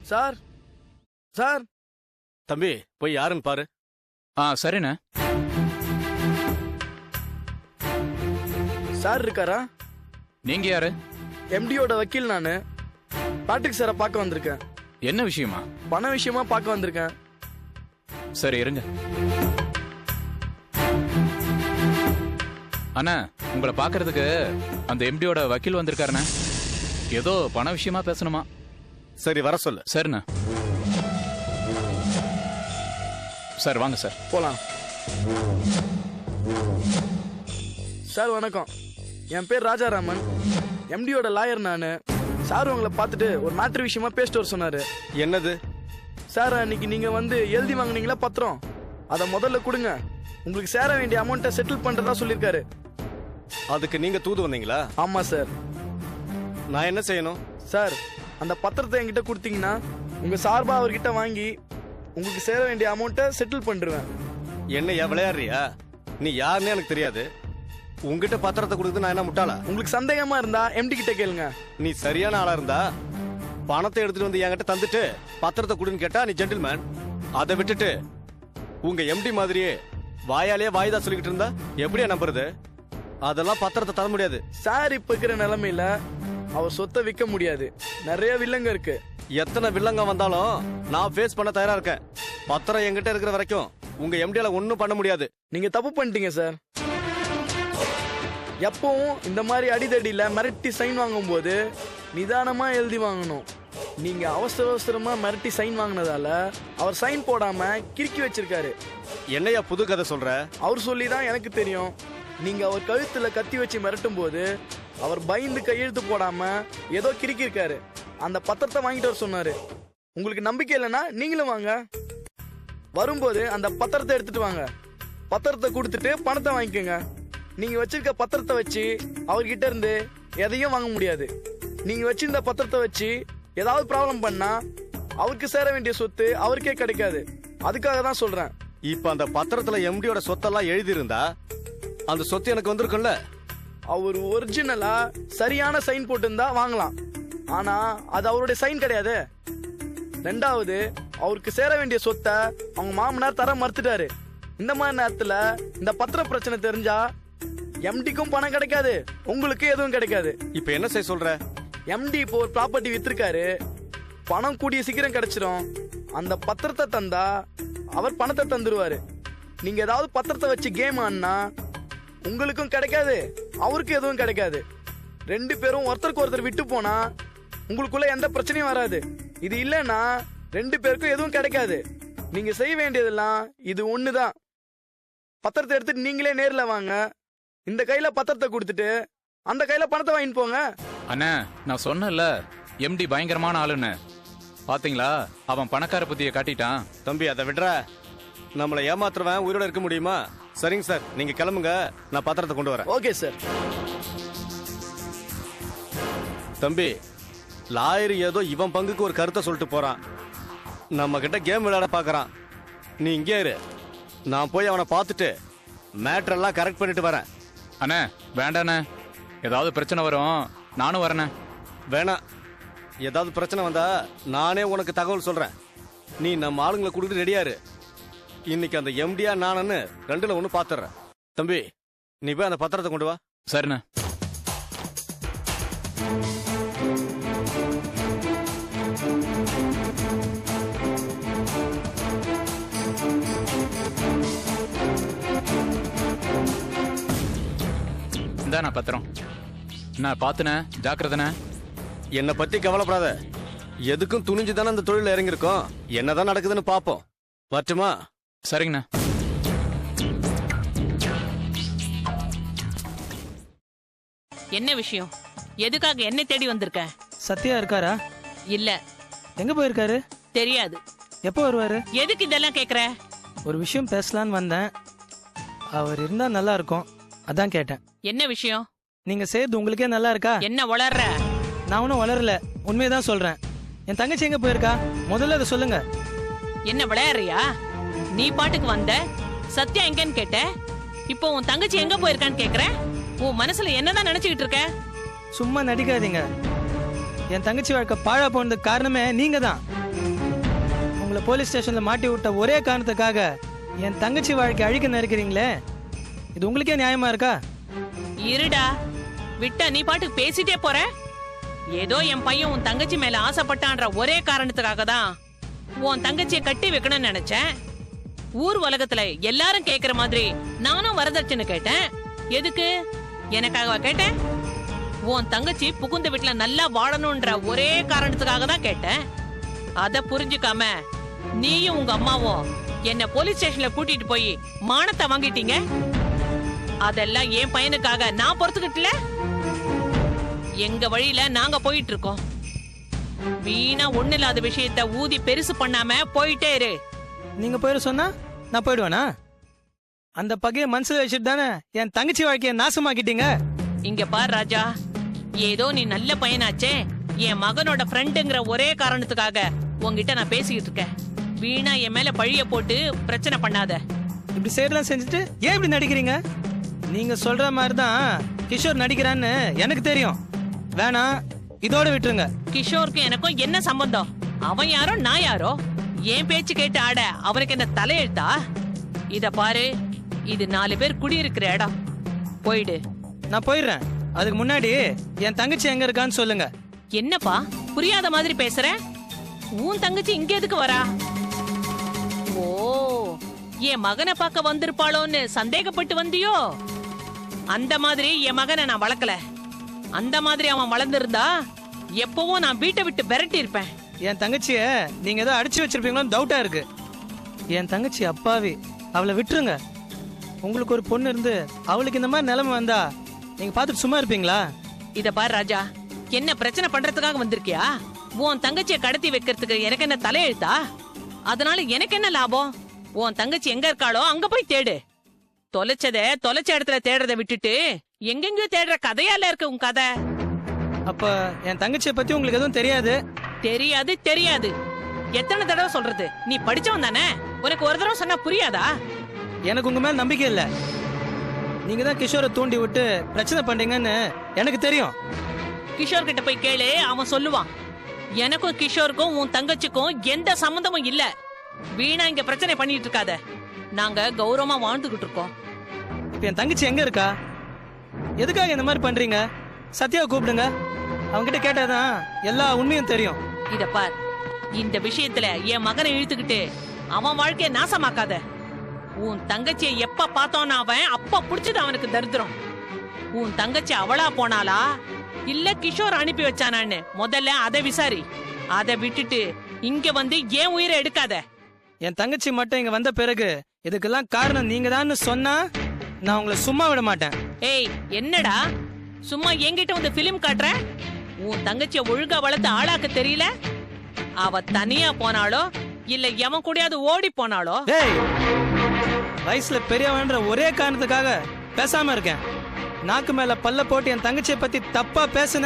Sir sir. தம்பி போய் யாருன்னு பாரு. சரிண்ணே. சார் இருக்காரா? நீங்க யாரு? எம்டியோட வக்கீல் நானு. பேட்ரிக் சாரை பார்க்க வந்திருக்கேன். என்ன விஷயமா? பண விஷயமா பார்க்க வந்திருக்கேன். சரி இருங்க. அண்ணா உங்களை பாக்குறதுக்கு அந்த எம்டியோட வக்கீல் வந்திருக்காருண்ணே. ஏதோ பண விஷயமா பேசணுமா? சரி வர சொல்லு. சரிண்ணா. சார் வாங்க சார் போலாம். சார் வணக்கம். என் பேர் ராஜாராமன். எம்டியோட லாயர் நானு. சார் உங்களை பார்த்துட்டு ஒரு மேட்ரு விஷயமா பேசிட்டு வர சொன்னாரு. என்னது? சார் அன்னைக்கு நீங்க வந்து எழுதி வாங்குனீங்களா பத்திரம், அதை முதல்ல கொடுங்க. உங்களுக்கு சேர வேண்டிய அமௌண்ட்டை செட்டில் பண்றதா சொல்லியிருக்காரு. அதுக்கு நீங்க தூது வந்தீங்களா? ஆமா சார். நான் என்ன செய்யணும்? சார் அந்த பத்திரத்தை என்கிட்ட கொடுத்தீங்கன்னா உங்க சார்பா அவர்கிட்ட வாங்கி உங்களுக்கு சேர வேண்டிய அமௌண்ட்டை செட்டில் பண்ணிடுவேன். என்னையா விளையாடுறியா? நீ யாருன்னு எனக்கு தெரியாது. உங்ககிட்ட பத்திரத்தை கொடுத்து நான் என்ன முட்டாளா? உங்களுக்கு சந்தேகமா இருந்தா எம்டி கிட்ட கேளுங்க. நீ சரியான ஆளா இருந்தா பணத்தை எடுத்துட்டு வந்து என்கிட்ட தந்துட்டு பத்திரத்தை கொடுன்னு கேட்டா நீ ஜென்டில்மேன். அதை விட்டுட்டு உங்க எம்டி மாதிரியே வாயாலேயே வாய்தா சொல்லிக்கிட்டு இருந்தா எப்படியா நம்புறது? அதெல்லாம் பத்திரத்தை தர முடியாது. சார் இப்ப இருக்கிற நிலைமையில அவர் சொத்தை விற்க முடியாது. நிறைய வில்லங்க இருக்கு. எத்தனை வில்லங்க வந்தாலும் நான் ஃபேஸ் பண்ண தயாரா இருக்கேன். பத்திரம் என்கிட்ட இருக்கிற வரைக்கும் உங்க எம்டியால ஒன்னும் பண்ண முடியாது. நீங்க தப்பு பண்ணிட்டீங்க சார். எப்பவும் இந்த மாதிரி அடிதடியில மிரட்டி சைன் வாங்கும் போது நிதானமா எழுதி வாங்கணும். நீங்க அவசர அவசரமா மிரட்டி சைன் வாங்கினதால அவர் சைன் போடாம கிறுக்கி வச்சிருக்காரு. என்னையா புது கதை சொல்ற? அவர் சொல்லிதான் எனக்கு தெரியும். நீங்க அவர் கழுத்துல கத்தி வச்சு மிரட்டும் போது அவர் பயந்து கையெழுத்து போடாம ஏதோ கிறுக்கி இருக்காரு. அந்த பத்திரத்தை வாங்கிட்டு வர சொன்னாரு. உங்களுக்கு நம்பிக்கை இல்லைன்னா நீங்களும் வாங்க. வரும்போது அந்த பத்திரத்தை எடுத்துட்டு வாங்க. பத்திரத்தை கொடுத்துட்டு பணத்தை வாங்கிக்கோங்க. நீங்க வச்சிருக்க பத்திரத்தை வச்சு அவர்கிட்ட இருந்து எதையும் வாங்க முடியாது. நீங்க வச்சிருந்த பத்திரத்தை வச்சு ஏதாவது ப்ராப்ளம் பண்ணா அவருக்கு சேர வேண்டிய சொத்து அவருக்கே கிடைக்காது. அதுக்காக தான் சொல்றேன். இப்ப அந்த பத்திரத்துல எம்டியோட சொத்தெல்லாம் எழுதி இருந்தா அந்த சொத்து எனக்கு வந்திருக்கும்ல. அவர் ஒரிஜினலா சரியான சைன் போட்டிருந்தா வாங்கலாம். ஆனா அது அவருடைய சைன் கிடையாது. ரெண்டாவது, அவருக்கு சேர வேண்டிய சொத்தை அவங்க மாமனார் தர மறுத்துட்டாரு. இந்த மாதிரி நேரத்துல இந்த பத்திர பிரச்சனை தெரிஞ்சா எம்டிக்கும் பணம் கிடைக்காது, உங்களுக்கு எதுவும் கிடைக்காது. இப்ப என்ன செய்ய சொல்ற? எம்டி இப்போ ஒரு ப்ராப்பர்ட்டி வித்திருக்காரு. பணம் கூடிய சீக்கிரம் கிடைச்சிரும். அந்த பத்திரத்தை தந்தா அவர் பணத்தை தந்துருவாரு. நீங்க ஏதாவது பத்திரத்தை வச்சு கேம் ஆனா உங்களுக்கும் கிடைக்காது, அவருக்கு எதுவும் கிடைக்காது. ரெண்டு பேரும் ஒருத்தருக்கு ஒருத்தர் விட்டு போனா உங்களுக்குள்ள எந்த பிரச்சனையும் வராது. இது இல்லைன்னா ரெண்டு பேருக்கும் எதுவும் கிடைக்காது. நீங்க செய்ய வேண்டியதெல்லாம் இது ஒண்ணுதான். பத்திரத்தை எடுத்துட்டு நீங்களே நேர்ல வாங்க. இந்த கையில பத்திரத்தை கொடுத்துட்டு அந்த கையில பணத்தை வாங்கிட்டு போங்க. அண்ணா நான் சொன்னல எம்டி பயங்கரமான ஆளுன்னு. பாத்தீங்களா அவன் பணக்கார புத்திய காட்டிட்டான். தம்பி அதை விடுற. நம்மளை ஏமாத்துறவன் உயிரோட இருக்க முடியுமா? சரிங்க சார், நீங்க கிளம்புங்க, நான் பத்திரத்தை கொண்டு வரேன். Okay sir. தம்பி, லாயர் ஏதோ இவன் பங்குக்கு ஒரு கருத்தை சொல்லிட்டு போறான். நம்ம கிட்ட கேம் விளையாட பாக்குறான். நீ இங்கே இரு, நான் போய் அவனை பார்த்துட்டு மேட்டர் எல்லாம் கரெக்ட் பண்ணிட்டு வரேன். அண்ணே வேண்டாண்ணே, ஏதாவது பிரச்சனை வரும், நானும் வரேண்ணே. வேணாம், ஏதாவது பிரச்சனை வந்தா நானே உனக்கு தகவல் சொல்றேன். நீ நம்ம ஆளுங்களை கொடுத்துட்டு ரெடியாரு. இன்னைக்கு அந்த எம்டியா நானு ரெண்டுல ஒண்ணு பாத்துறேன். தம்பி நீ போய் அந்த பத்திரத்தை கொண்டு வா. சரிண்ணே. இந்தாண்ணா பத்திரம். என்ன பாத்துன ஜாக்கிரதண்ணே. என்னை பத்தி கவலைப்படாத. எதுக்கும் துணிஞ்சு தானே அந்த தொழில இறங்கிருக்கோம். என்னதான் நடக்குதுன்னு பாப்போம். வரட்டுமா? சரிங்கண்ணா. என்ன விஷயம்? எதுக்காக என்ன தேடி வந்திருக்க? சத்யா இருக்காரா? இல்ல. எங்க போயிருக்காரு? தெரியாது. எப்போ வருவாரு? எதுக்கு இதெல்லாம் கேக்குற? ஒரு விஷயம் பேசலான்னு வந்தேன். அவர் இருந்தா நல்லா இருக்கும், அதான் கேட்டேன். என்ன விஷயம்? நீங்க செய்யறது உங்களுக்கே நல்லா இருக்கா? என்ன வளர்ற? நான் ஒன்னும் வளரல, உண்மையதான் சொல்றேன். என் தங்கச்சி எங்க போயிருக்கா? முதல்ல அதை சொல்லுங்க. என்ன விளையாடுறியா? நீ பாட்டுக்கு வந்த, சத்யா எங்கன்னு கேட்ட. இப்போ உன் தங்கச்சி எங்க போயிருக்கான்னு கேக்குற. உன் மனசுல என்னதான் நினைச்சுக்கிட்டு இருக்க? சும்மா நடிக்காதீங்க. என் தங்கச்சி வாழ்க்கை பாழா போனதுக்கு காரணமே நீங்க தான். அவங்கள போலீஸ் ஸ்டேஷன்ல மாட்டி விட்ட ஒரே காரணத்துக்காக என் தங்கச்சி வாழ்க்கை அழிக்க நினைக்கிறீங்களே, இது உங்களுக்கே நியாயமா இருக்கா? இருடா, விட்டா நீ பாட்டுக்கு பேசிட்டே போற. ஏதோ என் பையன் உன் தங்கச்சி மேல ஆசைப்பட்டான்ற ஒரே காரணத்துக்காக தான் உன் தங்கச்சியை கட்டி வைக்கணும்னு நினைச்சேன். ஊர் உலகத்துல எல்லாரும் கேக்குற மாதிரி நானும் வரதட்சணை கேட்டேன். எதுக்கு? எனக்காக கேட்டேன்? உன் தங்கச்சி புகுந்த வீட்டுல நல்லா வாழணும்ன்ற ஒரே காரணத்துக்காக தான் கேட்டேன். அத புரிஞ்சுக்காம நீயும் உங்க அம்மாவும் என்ன போலீஸ் ஸ்டேஷன்ல கூட்டிட்டு போய் மானத்தை வாங்கிட்டீங்க. அதெல்லாம் என் பையனுக்காக நான் பொறுத்துக்கிட்டல. எங்க வழியில நாங்க போயிட்டு இருக்கோம். வீணா ஒண்ணு இல்லாத விஷயத்த ஊதி பெருசு பண்ணாம போயிட்டே இரு. நீங்க போயிட சொன்னா நான் போயிடுவேனா? அந்த பகைய மனசுல வச்சுட்டு தானே என் தங்கச்சி வாழ்க்கைய நாசமாக்கிட்டீங்க. இங்க பார் ராஜா, ஏதோ நீ நல்ல பையனாச்சே, என் மகனோட ஃப்ரெண்டுங்கிற ஒரே காரணத்துக்காக உன்கிட்ட நான் பேசிக்கிட்டு இருக்கேன். வீணா என் மேல பழிய போட்டு பிரச்சனை பண்ணாத. இப்படி செய்யலாம் செஞ்சுட்டு ஏன் இப்படி நடிக்கிறீங்க? நீங்க சொல்ற மாதிரி தான் கிஷோர் நடிக்கிறான்னு எனக்கு தெரியும். வேணாம், இதோட விட்டுருங்க. கிஷோருக்கு எனக்கும் என்ன சம்பந்தம்? அவன் யாரோ நான் யாரோ? என் பேச்சு கேட்டு ஆட அவனுக்கு என்ன தலையெழுத்தா? இத பாரு, இது 4 பேர் குடியிருக்கிற இடம். போயிடு. நான் போயிடுறேன். அதுக்கு முன்னாடி என் தங்கச்சி எங்க இருக்கான்னு சொல்லுங்க. என்னப்பா புரியாத மாதிரி பேசுற? உன் தங்கச்சி இங்க எதுக்கு வரா? ஓ, என் மகனை பார்க்க வந்திருப்பாளோன்னு சந்தேகப்பட்டு வந்தியோ? அந்த மாதிரி என் மகனை நான் வளர்க்கல. அந்த மாதிரி அவன் வளர்ந்திருந்தா எப்பவும் நான் வீட்டை விட்டு விரட்டி இருப்பேன். என் தங்கச்சிய நீங்க ஏதோ அடிச்சு வச்சிருப்பீங்களோன்னு டவுட்டா இருக்கு. என் தங்கச்சி அப்பாவி, அவளை விட்டுருங்க. உங்களுக்கு ஒரு பொண்ணு இருந்து அவளுக்கு இந்த மாதிரி நிலைமை வந்தா நீங்க பார்த்துட்டு சும்மா இருப்பீங்களா? இத பாரு ராஜா, என்ன பிரச்சனை பண்றதுக்காக வந்திருக்கியா? உன் தங்கச்சியை கடத்தி வைக்கிறதுக்கு எனக்கு என்ன தலையெழுத்தா? அதனால எனக்கு என்ன லாபம்? உன் தங்கச்சி எங்க இருக்காளோ அங்க போய் தேடு. தொலைச்ச இடத்துல தேடுறத விட்டுட்டு எங்கெங்கயோ தேடுற கதையால இருக்கு உன் கதை. அப்ப என் தங்கச்சியை பத்தி உங்களுக்கு எதுவும் தெரியாது? தெரியாது. எத்தனை தடவை சொல்றது? நீ படிச்சவன் தானே, உனக்கு ஒரு தடவை சொன்னா புரியாதா? எனக்கு உங்க மேல நம்பிக்கை இல்ல. நீங்க தான் கிஷோரை தூண்டி விட்டு பிரச்சனை பண்றீங்கன்னு எனக்கு தெரியும். கிஷோர் கிட்ட போய் கேளு, அவன் சொல்லுவான். எனக்கும் கிஷோருக்கும் உன் தங்கச்சிக்கும் எந்த சம்பந்தமும் இல்ல. வீணா இங்க பிரச்சனை பண்ணிட்டு இருக்காத. நாங்க கௌரவமா வாழ்ந்துகிட்டு இருக்கோம். இப்ப என் தங்கச்சி எங்க இருக்கா? எதுக்காக இந்த மாதிரி பண்றீங்க? சத்யாவை கூப்பிடுங்க. அவன்கிட்ட கேட்டாதான் எல்லா உண்மையும் தெரியும். இத பார், இந்த விஷயத்துல என் மகனை இழுத்துக்கிட்டு அவன் வாழ்க்கைய நாசமாக்காத. உன் தங்கச்சியை எப்ப பார்த்தோன்னு அவன் அப்ப புடிச்சது அவனுக்கு தரித்திரம். உன் தங்கச்சி அவளா போனாளா இல்ல கிஷோர் அனுப்பி வச்சானான்னு முதல்ல அதை விசாரி. அதை விட்டுட்டு இங்க வந்து ஏன் உயிரை எடுக்காத. என் தங்கச்சி மட்டும் இங்க வந்த பிறகு இதுக்கெல்லாம் காரணம் நீங்க தான் சொன்னா நான் உங்களை சும்மா விட மாட்டேன். ஏய், என்னடா சும்மா என்கிட்ட வந்து பிலிம் காட்டுற? உன் தங்கச்சிய ஒழுங்கா வளர்த்து ஆளாக்க தெரியல? அவ தனியா போனாலோ இல்ல எவன் கூடயாவது ஓடி போனாலோ? ஏய், வயசுல பெரியவன்ற ஒரே காரணத்துக்காக பேசாம இருக்கேன். நாக்கு மேல பல்ல போட்டு என் தங்கச்சியை பத்தி தப்பா பேசுன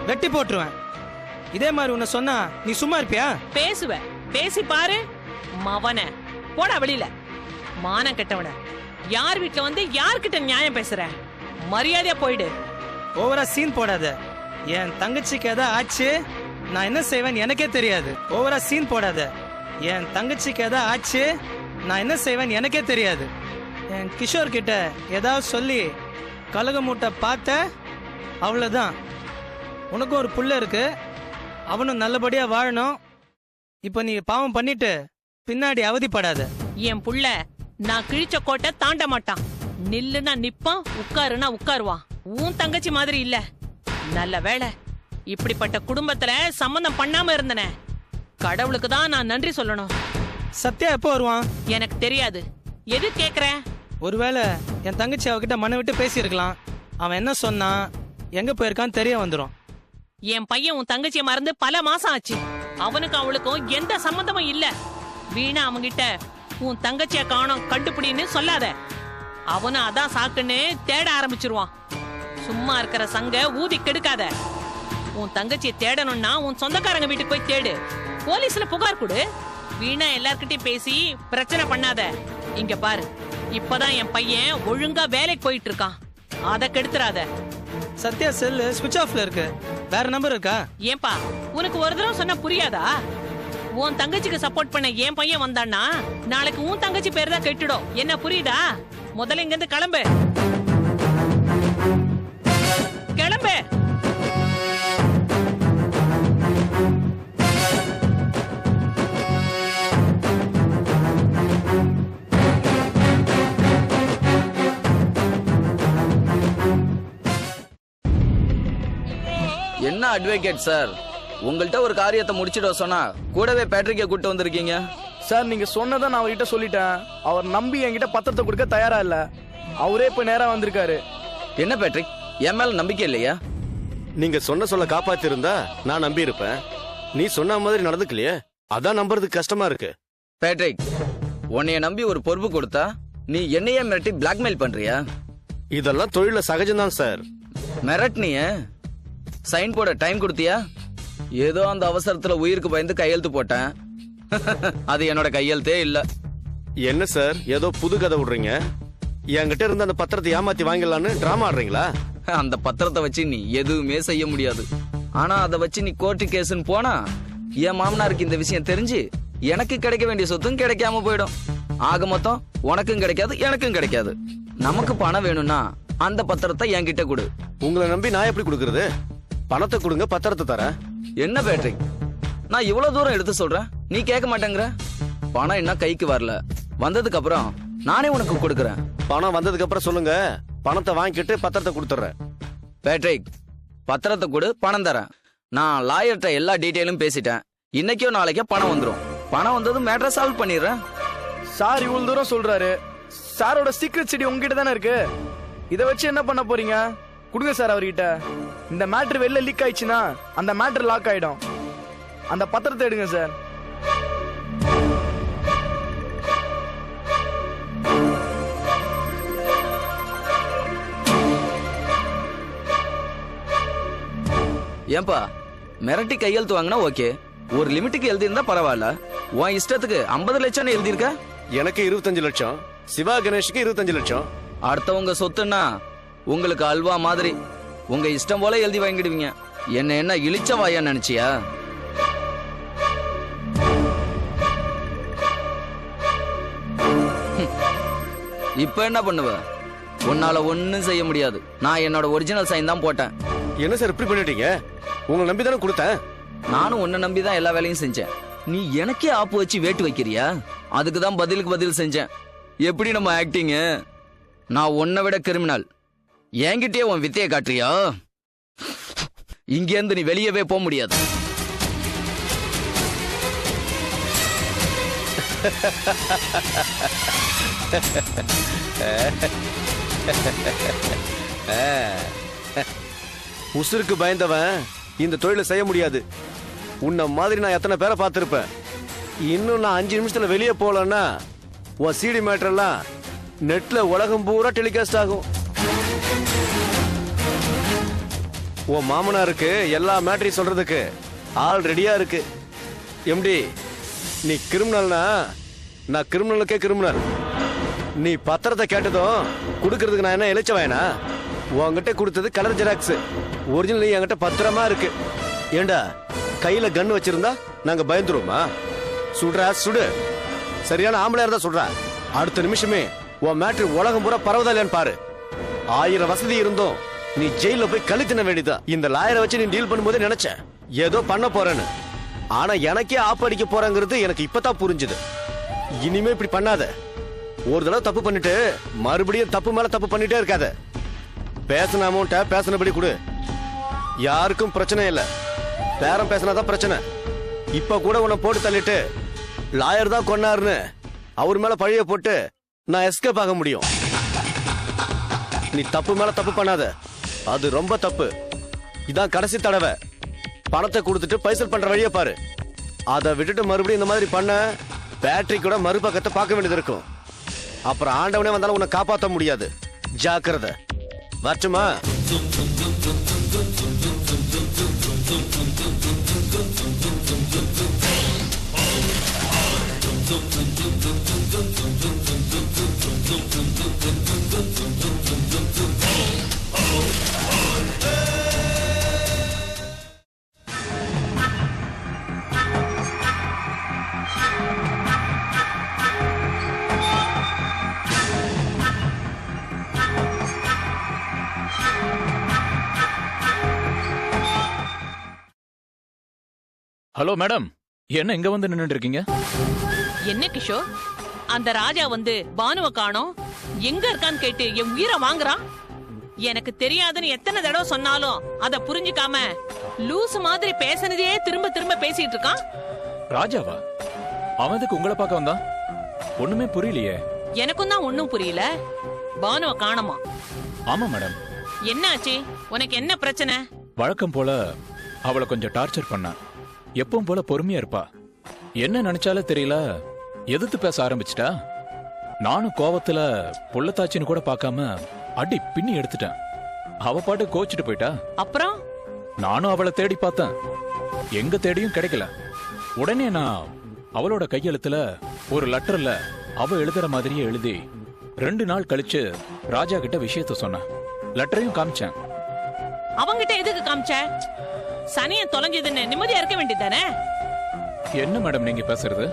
வெட்டி போட்டுருவேன். இதே மாதிரி உன்னை சொன்னா நீ சும்மா இருப்பியா? பேசுவ, பேசி பாரு. மவன போடா வெளியில, மானம் கெட்டவன. யார் வீட்டுல வந்து யார்கிட்ட நியாயம் பேசுற? மரியாதையா போயிடு. ஓவரா சீன் போடாத. என் தங்கச்சிக்கு ஏதாவது ஆச்சு நான் என்ன செய்வேன் எனக்கே தெரியாது. ஓவரா சீன் போடாத. என் தங்கச்சிக்கு ஏதாவது ஆச்சு நான் என்ன செய்வேன் எனக்கே தெரியாது. என் கிஷோர் கிட்ட ஏதாவது சொல்லி கலக மூட்டை பார்த்த அவ்வளவுதான். உனக்கும் ஒரு புள்ள இருக்கு, அவனும் நல்லபடியா வாழணும். இப்ப நீ பாவம் பண்ணிட்டு பின்னாடி அவதிப்படாத. என் புள்ள நான் கிழிச்ச கோட்டை தாண்ட மாட்டான். நில்லுனா நிப்பான், உட்காருனா உட்காருவான். உன் தங்கச்சி மாதிரி இல்ல. நல்ல வேளை இப்படிப்பட்ட குடும்பத்துல சம்பந்தம் பண்ணாம இருந்தன. கடவுளுக்கு தான் நான் நன்றி சொல்லணும். சத்யா எப்போ வருவான்? எனக்கு தெரியாது. எது கேக்குற? ஒருவேளை என் தங்கச்சி அவகிட்ட மன விட்டு பேசியிருக்கலாம். அவன் என்ன சொன்னான், எங்க போயிருக்கான்னு தெரிய வந்துடும். என் பையன் உன் தங்கச்சியை மறந்து பல மாசம் ஆச்சு. அவனுக்கும் அவளுக்கும் எந்த சம்பந்தமும் இல்ல. வீணா அவங்கிட்ட உன் தங்கச்சிய காணோம் கண்டுபிடின்னு சொல்லாத. அவனும் அதான் சாக்குன்னு தேட ஆரம்பிச்சிருவான். சும்மா இருக்கிற சங்க ஊதி கெடுக்காத. உன் தங்கச்சியை தேடணும்னா உன் சொந்தக்காரங்க வீட்டுக்கு போய் தேடு. போலீஸ்ல புகார் கொடு. வீணா எல்லார்கிட்டயும் பேசி பிரச்சனை பண்ணாத. இங்க பாரு, இப்பதான் என் பையன் ஒழுங்கா வேலைக்கு போயிட்டு இருக்கான். அத கெடுத்துறாத. சத்யா செல்லு ஸ்விட்ச் ஆஃப்ல இருக்கு. வேற நம்பர் இருக்கா? ஏன்பா, உனக்கு ஒரு தடவை சொன்னா புரியாதா? உன் தங்கச்சிக்கு சப்போர்ட் பண்ண என் பையன் வந்தான்னா நாளைக்கு உன் தங்கச்சி பேர் தான் கெட்டுடும். என்ன புரியுதா? முதல்ல இங்க இருந்து கிளம்பு. கிளம்பு. என்ன அட்வொகேட் சார், உங்கள்கிட்ட ஒரு காரியத்தை முடிச்சிட சொன்னா கூடவே பேட்ரிக்கை கூட்டு வந்திருக்கீங்க. சார் நீங்க சொன்னதை நான் அவர்கிட்ட சொல்லிட்டேன். அவர் நம்பி என்கிட்ட பத்திரத்தை கொடுக்க தயாரா இல்ல. அவரே இப்ப நேரா வந்திருக்காரு. என்ன பேட்ரிக், என் மேல நம்பிக்கை இல்லையா? நீங்க சொன்ன சொல்ல காப்பாத்தி இருந்தா நான் நம்பி இருப்பேன். நீ சொன்ன மாதிரி நடந்துக்கலையே, அதான் நம்புறதுக்கு கஷ்டமா இருக்கு. பேட்ரிக், உன்னைய நம்பி ஒரு பொறுப்பு கொடுத்தா நீ என்னையே மிரட்டி பிளாக்மெயில் பண்றியா? இதெல்லாம் தொழில சகஜம்தான் சார். மிரட்டினிய சைன் போட டைம் கொடுத்தியா? ஏதோ அந்த அவசரத்துல உயிருக்கு பயந்து கையெழுத்து போட்டேன். அது என்னோட கையெழுத்தே இல்ல. என்ன சார் ஏதோ புது கதை விடுறீங்க? என்கிட்ட இருந்த அந்த பத்திரத்தை ஏமாத்தி வாங்கலான்னு டிராமா ஆடுறீங்களா? அந்த பத்திரத்தை வச்சு நீ எதுவுமே செய்ய முடியாது. ஆனா அதை வச்சு நீ கோர்ட்டு கேஸ்ன்னு போனா என் மாமனாருக்கு இந்த விஷயம் தெரிஞ்சு எனக்கு கிடைக்க வேண்டிய சொத்தும் கிடைக்காம போயிடும். ஆக மொத்தம் உனக்கும் கிடைக்காது, எனக்கும் கிடைக்காது. நமக்கு பணம் வேணும்னா அந்த பத்திரத்தை என்கிட்ட கொடு. உங்களை நம்பி நான் எப்படி கொடுக்கறது? பணத்தை கொடுங்க, பத்திரத்தை தரேன். என்ன பேட்ரிக், நான் இவ்வளவு தூரம் எடுத்து சொல்றேன், நீ கேட்க மாட்டேங்கிற. பணம் இன்னும் கைக்கு வரல, வந்ததுக்கு அப்புறம் நானே உனக்கு கொடுக்கறேன். பணம் வந்ததுக்கு அப்புறம் சொல்லுங்க, பணத்தை வாங்கிட்டு பத்திரத்தை கொடுத்துறேன். பேட்ரிக், பத்திரத்தை கொடு, பணம் தரேன். நான் லாயர்கிட்ட எல்லா டீட்டெயிலும் பேசிட்டேன். இன்னைக்கோ நாளைக்கோ பணம் வந்துடும். பணம் வந்ததும் மேட்டரை சால்வ் பண்ணிடுறேன். சார் இவ்வளவு தூரம் சொல்றாரு. சாரோட சீக்ரெட் செடி உங்ககிட்ட தானே இருக்கு. இதை வச்சு என்ன பண்ண போறீங்க? கொடுங்க சார் அவர்கிட்ட. இந்த மேட்ரு வெளில லீக் ஆயிடுச்சுன்னா அந்த மேட்ரு லாக் ஆயிடும். அந்த பத்திரத்தை எடுங்க சார். ஏன்பா, மிரட்டி கையெழுத்து வாங்கினா ஓகே, ஒரு லிமிட்டுக்கு எழுதியிருந்தா பரவாயில்ல. உன் இஷ்டத்துக்கு 50 லட்சம் எழுதியிருக்க. எனக்கு 25 லட்சம், சிவா கணேஷுக்கு 25 லட்சம். அடுத்தவங்க சொத்துன்னா உங்களுக்கு அல்வா மாதிரி உங்க இஷ்டம் போல எழுதி வாங்கிடுவீங்க. என்ன இழிச்ச வாயா நினைச்சியா? இப்ப என்ன பண்ணுவ? உன்னால ஒண்ணும் செய்ய முடியாது. நான் என்னோட ஒரிஜினல் சைன் தான் போட்டேன். என்ன சார் இப்படி பண்ணிட்டீங்க? உங்களை நம்பி தானே கொடுத்தேன். நானும் உன்னை நம்பி தான் எல்லா வேலையும் செஞ்சேன். நீ எனக்கே ஆப்பு வச்சு வேட்டு வைக்கிறியா? அதுக்கு தான் பதிலுக்கு பதில் செஞ்சேன். எப்படி நம்ம ஆக்டிங்? நான் உன்னை விட கிரிமினல். என்கிட்டயே உன் வித்தையை காட்டுறியா? இங்கேருந்து நீ வெளியவே போக முடியாது. உசுருக்கு பயந்தவன் இந்த தொழிலை செய்ய முடியாது. உன்ன மாதிரி நான் எத்தனை பேரை பார்த்திருப்பேன். இன்னும் நான் 5 நிமிஷத்துல வெளியே போலன்னா உன் சிடி மேட்டர்லாம் நெட்ல உலகம் பூரா டெலிகாஸ்ட் ஆகும். உன் மாமனாருக்கு எல்லா மேட்டரையும் சொல்றதுக்கு ஆள் ரெடியா இருக்கு. எம்டி, நீ கிரிமினல்னா நான் கிரிமினலுக்கே கிரிமினல். நீ பத்திரத்தை கேட்டதும் கொடுக்கறதுக்கு நான் என்ன இழைச்ச வேணா? உன்கிட்ட கொடுத்தது கலர் ஜெராக்ஸ், ஒரிஜினல் என்கிட்ட பத்திரமா இருக்கு. ஏண்டா கையில கன் வச்சிருந்தா நாங்க பயந்துருவோமா? சுடுறா சுடு, சரியான ஆம்பளையா இருந்தா சுடுறா. அடுத்த நிமிஷமே உன் மேட்ரு உலகம் பூரா பரவதாலேன்னு பாரு. 1000 வசதி இருந்தோம் நீ ஜெயில போய் கழி தின்ன வேண்டியதா. இந்த லாயரை வச்சு நீ டீல் பண்ணும்போதே நினைச்சேன் ஏதோ பண்ண போறேன்னு. ஆனா எனக்கே ஆப்படிக்க போறேங்கிறது எனக்கு இப்பதான் புரிஞ்சுது. இனிமே இப்படி பண்ணாத. ஒரு தடவை தப்பு பண்ணிட்டு மறுபடியும் தப்பு மேல தப்பு பண்ணிட்டே இருக்காத. பேசின அமௌண்ட பேசினபடி கொடு. யாருக்கும் பிரச்சனை இல்ல, பேரம் பேசினாதான் பிரச்சனை. இப்ப கூட உன்னை போட்டு தள்ளிட்டு லாயர் தான் கொன்னாருன்னு அவர் மேல பழிய போட்டு நான் எஸ்கேப் ஆக முடியும். நீ தப்பு மேல தப்பு பண்ணாத, அது ரொம்ப தப்பு. இதான் கடைசி தடவை. பணத்தை கொடுத்துட்டு பைசல் பண்ற வழியை பாரு. அதை விட்டுட்டு மறுபடியும் இந்த மாதிரி பண்ண பேட்டரி கூட மறுபக்கத்தை பார்க்க வேண்டியது இருக்கும். அப்புறம் ஆண்டவனே வந்தாலும் உன்னை காப்பாற்ற முடியாது. ஜாக்கிரதை. வரட்டுமா? ஹலோ மேடம், என்ன இங்க வந்து நின்னுட்டு இருக்கீங்க? என்ன கிஷோர், அந்த ராஜா வந்து பானுவ காணோம், எங்க இருக்கான்னு கேட்டு என் உயிரை வாங்குறான். எனக்கு தெரியாதுன்னு எத்தனை தடவை சொன்னாலும் அத புரிஞ்சுக்காம லூசு மாதிரி பேசுனதையே திரும்ப திரும்ப பேசிட்டு இருக்கான். ராஜாவா? அவன் எதுக்கு உங்களை பார்க்க வந்தான்? ஒண்ணுமே புரியலையே. எனக்கும் தான் ஒண்ணும் புரியல. பானுவ காணோமா? ஆமா மேடம். என்னாச்சு? உனக்கு என்ன பிரச்சனை? வழக்கம் போல அவளை கொஞ்சம் டார்ச்சர் பண்ண. எப்பவும் போல பொறுமையா இருப்பா. என்ன நினைச்சாலே தெரியல, எதிர்த்து பேச ஆரம்பிச்சிட்டா. நானும் கோவத்துல புள்ளத்தாச்சின்னு கூட பார்க்காம அடி பின்னி எடுத்துட்டேன். அவ பாட்டு கோச்சிட்டு போயிட்டா. அப்புறம் நானும் அவளை தேடி பார்த்தேன், எங்க தேடியும் கிடைக்கல. உடனே நான் அவளோட கையெழுத்துல ஒரு லெட்டர்ல அவ எழுதுற மாதிரியே எழுதி 2 நாள் கழிச்சு ராஜா கிட்ட விஷயத்த சொன்னேன். லெட்டரையும் காமிச்சேன். அவங்கிட்ட எதுக்கு காமிச்ச? சனியன் தொலைஞ்சதுன்னு நிம்மதியா இருக்க வேண்டியதானே? என்ன மேடம் நீங்க பேசுறது?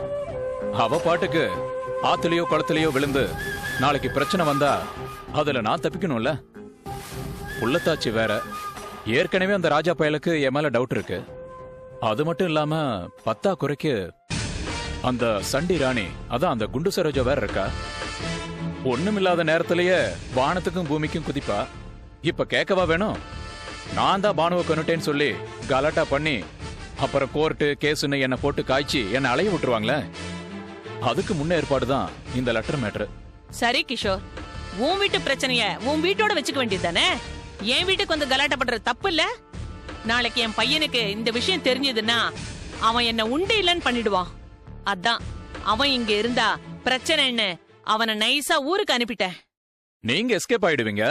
அவ பாட்டுக்கு ஆத்துலயோ குளத்திலயோ விழுந்து நாளைக்கு பிரச்சனை வந்தா அதுல நான் தப்பிக்கணும்ல. உள்ளத்தாச்சி வேற. ஏற்கனவே அந்த ராஜா பயலுக்கு என் மேல டவுட் இருக்கு. அது மட்டும் இல்லாம பத்தா குறைக்கு அந்த சண்டி ராணி, அதான் அந்த குண்டு சரோஜா வேற இருக்கா. ஒண்ணுமில்லாத நேரத்திலேயே வானத்துக்கும் பூமிக்கும் குதிப்பா. இப்ப கேட்கவா வேணும்? நான் தான் பானுவை கொன்னுட்டேன்னு சொல்லி கலாட்டா பண்ணி அப்புறம் கோர்ட்டு கேஸ்ன்னு என்ன போட்டு காய்ச்சி என்ன அலைய விட்டுருவாங்களே. அதுக்கு முன்ன ஏற்பாடுதான் இந்த லெட்டர் மேட்ரு. சரி கிஷோர், உன் வீட்டு பிரச்சனைய உன் வீட்டோட வச்சுக்க வேண்டியதுதானே? என் வீட்டுக்கு வந்து கலாட்டா பண்றது தப்பு இல்ல. நாளைக்கு என் பையனுக்கு இந்த விஷயம் தெரிஞ்சதுன்னா அவன் என்ன உண்டு இல்லன்னு பண்ணிடுவான். அதான் அவன் இங்க இருந்தா பிரச்சனைன்னு அவனை நைஸா ஊருக்கு அனுப்பிட்டேன். நீங்க எஸ்கேப் ஆயிடுவீங்க,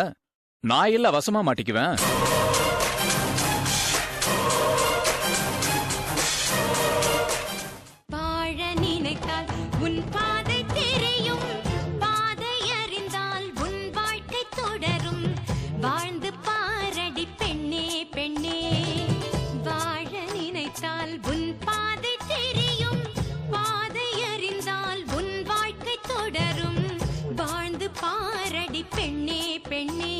நான் இல்ல வசமா மாட்டிக்குவேன். வாழ நினைத்தால் உன் பாதை தெரியும், பாதை அறிந்தால் உன் வாழ்க்கை தொடரும். வாழ்ந்து பாரடி பெண்ணே பெண்ணே, வாழ நினைத்தால் உன் பாதை தெரியும், பாதை அறிந்தால் உன் வாழ்க்கை தொடரும். வாழ்ந்து பாரடி பெண்ணே பெண்ணே.